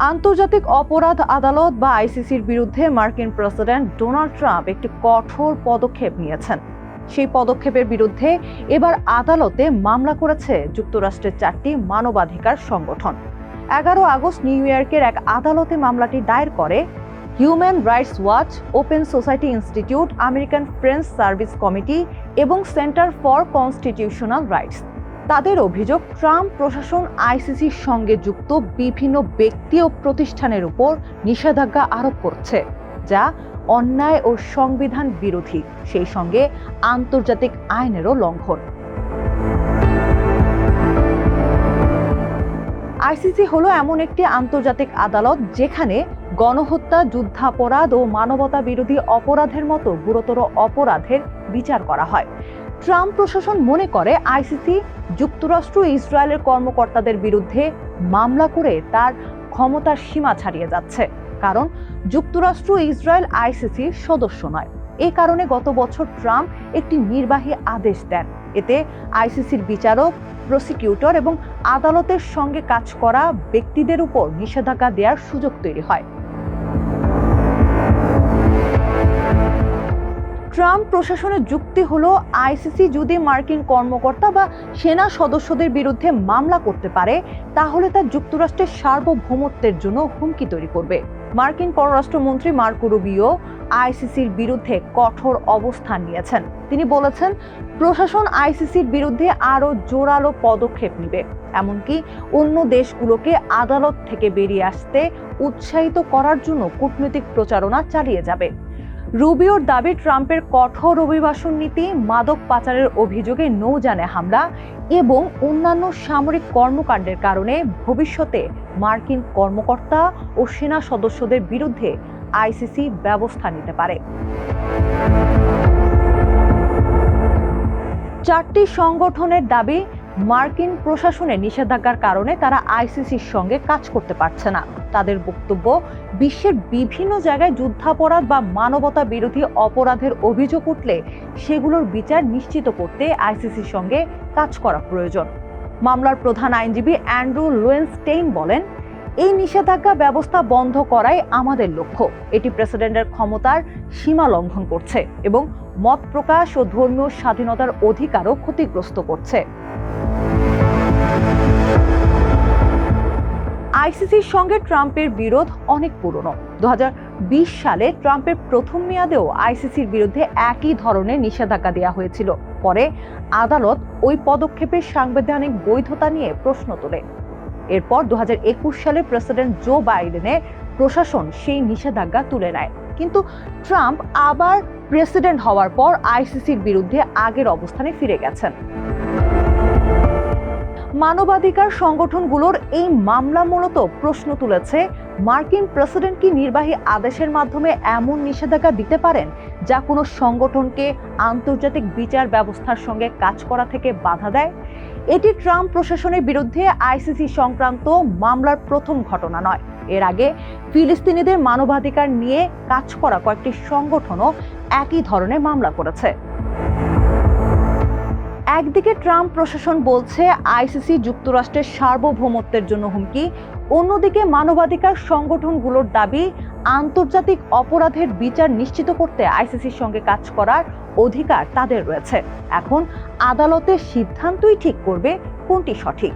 আন্তর্জাতিক অপরাধ আদালত বা আইসিসির বিরুদ্ধে মার্কিন প্রেসিডেন্ট ডোনাল্ড ট্রাম্প একটি কঠোর পদক্ষেপ নিয়েছেন। সেই পদক্ষেপের বিরুদ্ধে এবার আদালতে মামলা করেছে যুক্তরাষ্ট্রের 4টি মানবাধিকার সংগঠন। 11 আগস্ট নিউ ইয়র্কের এক আদালতে মামলাটি দায়ের করে human rights watch, open society institute, American French service committee এবং সেন্টার ফর কনস্টিটিউশনাল রাইটস। তাদের অভিযোগ, ট্রাম্প প্রশাসন আইসিসির সঙ্গে যুক্ত বিভিন্ন ব্যক্তি ও প্রতিষ্ঠানের উপর নিষেধাজ্ঞা আরোপ করছে, যা অন্যায় ও সংবিধান বিরোধী, সেই সঙ্গে আন্তর্জাতিক আইনেরও লঙ্ঘন। আইসিসি হলো এমন একটি আন্তর্জাতিক আদালত যেখানে গণহত্যা, যুদ্ধাপরাধ ও মানবতা বিরোধী অপরাধের মতো গুরুতর অপরাধের বিচার করা হয়। ট্রাম্প প্রশাসন মনে করে আইসিসি যুক্তরাষ্ট্র ও ইসরায়েলের কর্মকর্তাদের বিরুদ্ধে মামলা করে তার ক্ষমতার সীমা ছাড়িয়ে যাচ্ছে, কারণ যুক্তরাষ্ট্র ও ইসরায়েল আইসিসির সদস্য নয়। এই কারণে গত বছর ট্রাম্প একটি নির্বাহী আদেশ দেন। এতে আইসিসির বিচারক, প্রসিকিউটর এবং আদালতের সঙ্গে কাজ করা ব্যক্তিদের উপর নিষেধাজ্ঞা দেওয়ার সুযোগ তৈরি হয়। ট্রাম্প প্রশাসনের যুক্তি হলো, আইসিসি যদি মার্কিন কর্মকর্তা বা সেনা সদস্যদের বিরুদ্ধে মামলা করতে পারে, তাহলে তা যুক্তরাষ্ট্রের সার্বভৌমত্বের জন্য হুমকি তৈরি করবে। মার্কিন পররাষ্ট্রমন্ত্রী মার্কো রুবিও আইসিসির বিরুদ্ধে কঠোর অবস্থান নিয়েছেন। তিনি বলেছেন, প্রশাসন আইসিসির বিরুদ্ধে আরও জোরালো পদক্ষেপ নেবে, এমনকি অন্য দেশগুলোকে আদালত থেকে বেরিয়ে আসতে উৎসাহিত করার জন্য কূটনৈতিক প্রচারণা চালিয়ে যাবে। রুবিওর দাবি, ট্রাম্পের কঠোর অভিবাসন নীতি, মাদক পাচারের অভিযোগে নৌযানে হামলা এবং অন্যান্য সামরিক কর্মকাণ্ডের কারণে ভবিষ্যতে মার্কিন কর্মকর্তা ও সেনা সদস্যদের বিরুদ্ধে আইসিসি ব্যবস্থা নিতে পারে। 4টি সংগঠনের দাবি, মার্কিন প্রশাসনের নিষেধাজ্ঞার কারণে তারা আইসিসির সঙ্গে কাজ করতে পারছে না। তাদের বক্তব্য, বিশ্বের বিভিন্ন জায়গায় যুদ্ধাপরাধ বা মানবতা বিরোধী অপরাধের অভিযোগ উঠলে সেগুলোর বিচার নিশ্চিত করতে আইসিসির সঙ্গে কাজ করা প্রয়োজন। মামলার প্রধান আইনজীবী অ্যান্ড্রু লোয়েনস্টেইন বলেন, এই নিষেধাজ্ঞা ব্যবস্থা বন্ধ করাই আমাদের লক্ষ্য। এটি প্রেসিডেন্টের ক্ষমতার সীমা লঙ্ঘন করছে এবং মত প্রকাশ ও ধর্মীয় স্বাধীনতার অধিকারও ক্ষতিগ্রস্ত করছে। আইসিসির সঙ্গে ট্রাম্পের বিরোধ অনেক পুরনো। 2020 সালে ট্রাম্পের প্রথম মেয়াদেও আইসিসির বিরুদ্ধে একই ধরনের নিষেধাজ্ঞা দেওয়া হয়েছিল। পরে আদালত ওই পদক্ষেপের সাংবিধানিক বৈধতা নিয়ে প্রশ্ন তোলে। এরপর 2021 সালে প্রেসিডেন্ট জো বাইডেনের প্রশাসন সেই নিষেধাজ্ঞা তুলে নেয়। কিন্তু ট্রাম্প আবার প্রেসিডেন্ট হওয়ার পর আইসিসির বিরুদ্ধে আগের অবস্থানে ফিরে গেছেন। মানবাধিকার সংগঠনগুলোর এই মামলা মূলত প্রশ্ন তুলেছে, মার্কিন প্রেসিডেন্ট কি নির্বাহী আদেশের মাধ্যমে এমন নিষেধাজ্ঞা দিতে পারেন যা কোনো সংগঠনকে আন্তর্জাতিক বিচার ব্যবস্থার সঙ্গে কাজ করা থেকে বাধা দেয়? এটি ট্রাম্প প্রশাসনের বিরুদ্ধে আইসিসি সংক্রান্ত মামলার প্রথম ঘটনা নয়। এর আগে ফিলিস্তিনিদের মানবাধিকার নিয়ে কাজ করা কয়েকটি সংগঠনও একই ধরনের মামলা করেছে। একদিকে ট্রাম্প প্রশাসন বলছে আইসিসি যুক্তরাষ্ট্রের সার্বভৌমত্বের জন্য হুমকি, অন্যদিকে মানবাধিকার সংগঠনগুলোর দাবি, আন্তর্জাতিক অপরাধের বিচার নিশ্চিত করতে আইসিসির সঙ্গে কাজ করার অধিকার তাদের রয়েছে। এখন আদালতের সিদ্ধান্তই ঠিক করবে কোনটি সঠিক।